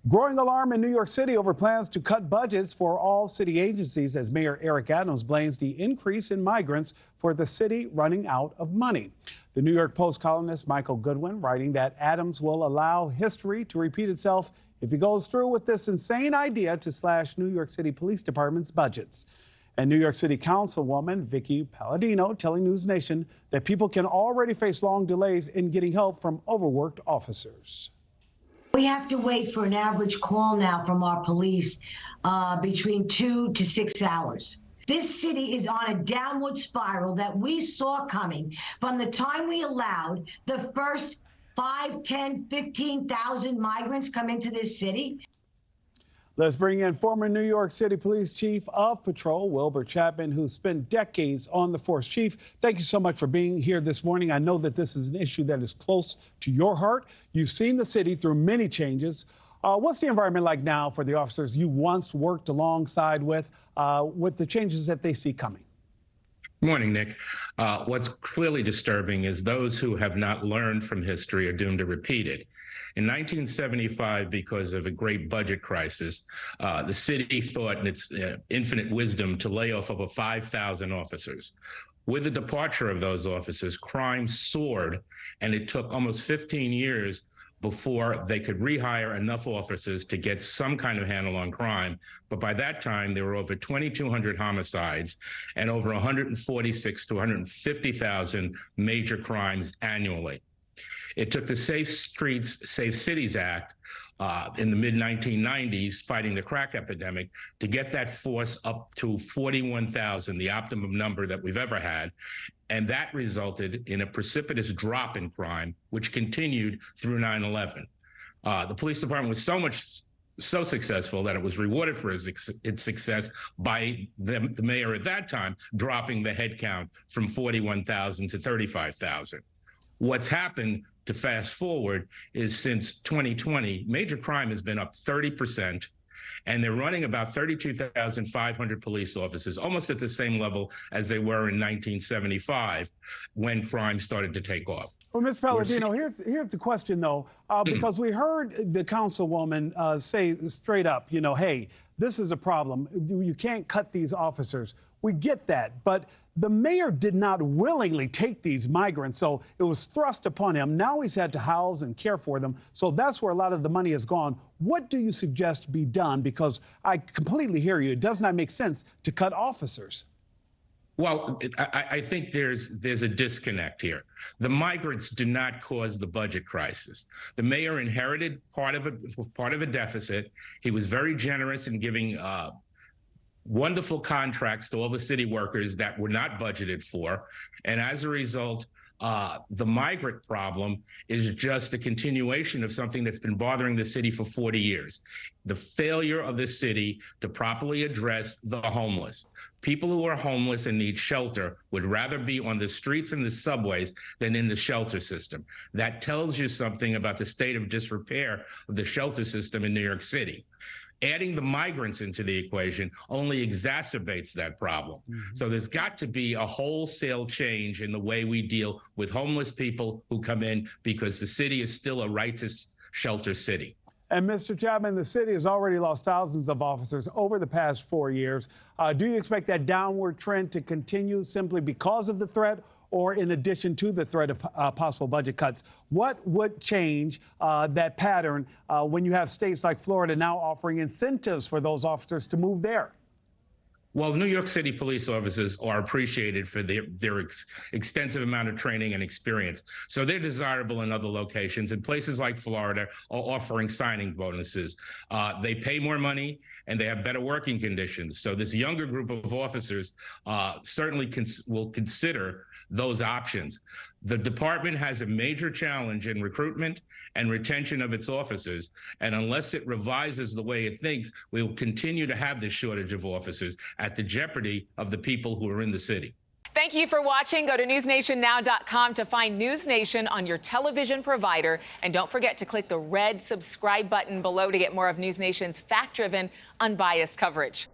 Growing alarm in New York City over plans to cut budgets for all city agencies as Mayor Eric Adams blames the increase in migrants for the city running out of money. The New York Post columnist Michael Goodwin writing that Adams will allow history to repeat itself if he goes through with this insane idea to slash New York City Police Department's budgets. And New York City Councilwoman Vicky Palladino telling NewsNation that people can already face long delays in getting help from overworked officers. We have to wait for an average call now from our police between 2 to 6 hours. This city is on a downward spiral that we saw coming from the time we allowed the first 5, 10, 15,000 migrants come into this city. Let's bring in former New York City Police Chief of Patrol, Wilbur Chapman, who spent decades on the force. Chief, thank you so much for being here this morning. I know that this is an issue that is close to your heart. You've seen the city through many changes. What's the environment like now for the officers you once worked alongside with the changes that they see coming? Good morning, Nick. What's clearly disturbing is those who have not learned from history are doomed to repeat it. In 1975, because of a great budget crisis, the city thought in its infinite wisdom to lay off over 5,000 officers. With the departure of those officers, crime soared, and it took almost 15 years before they could rehire enough officers to get some kind of handle on crime. But by that time, there were over 2,200 homicides and over 146 to 150,000 major crimes annually. It took the Safe Streets, Safe Cities Act in the mid-1990s, fighting the crack epidemic, to get that force up to 41,000, the optimum number that we've ever had. And that resulted in a precipitous drop in crime, which continued through 9/11. The police department was so successful that it was rewarded for its success by the mayor at that time dropping the head count from 41,000 to 35,000. What's happened, to fast forward, is since 2020, major crime has been up 30%. And they're running about 32,500 police officers, almost at the same level as they were in 1975 when crime started to take off. Well, Ms. Palladino, here's the question, though, because we heard the councilwoman say straight up, hey, this is a problem. You can't cut these officers. We get that. But the mayor did not willingly take these migrants, so it was thrust upon him. Now he's had to house and care for them. So that's where a lot of the money has gone. What do you suggest be done? Because I completely hear you. It does not make sense to cut officers. Well, I think there's a disconnect here. The migrants do not cause the budget crisis. The mayor inherited part of a deficit. He was very generous in giving wonderful contracts to all the city workers that were not budgeted for. And as a result, the migrant problem is just a continuation of something that's been bothering the city for 40 years. The failure of the city to properly address the homeless. People who are homeless and need shelter would rather be on the streets and the subways than in the shelter system. That tells you something about the state of disrepair of the shelter system in New York City. Adding the migrants into the equation only exacerbates that problem. So there's got to be a wholesale change in the way we deal with homeless people who come in, because the city is still a right to shelter city. And Mr. Chapman, the city has already lost thousands of officers over the past 4 years. Do you expect that downward trend to continue simply because of the threat, or in addition to the threat of possible budget cuts? What would change that pattern when you have states like Florida now offering incentives for those officers to move there? Well, New York City police officers are appreciated for their extensive amount of training and experience. So they're desirable in other locations, and places like Florida are offering signing bonuses. They pay more money and they have better working conditions. So this younger group of officers certainly will consider those options. The department has a major challenge in recruitment and retention of its officers, and unless it revises the way it thinks, we will continue to have this shortage of officers at the jeopardy of the people who are in the city. Thank you for watching. Go to newsnationnow.com to find NewsNation on your television provider, and don't forget to click the red subscribe button below to get more of NewsNation's fact-driven, unbiased coverage.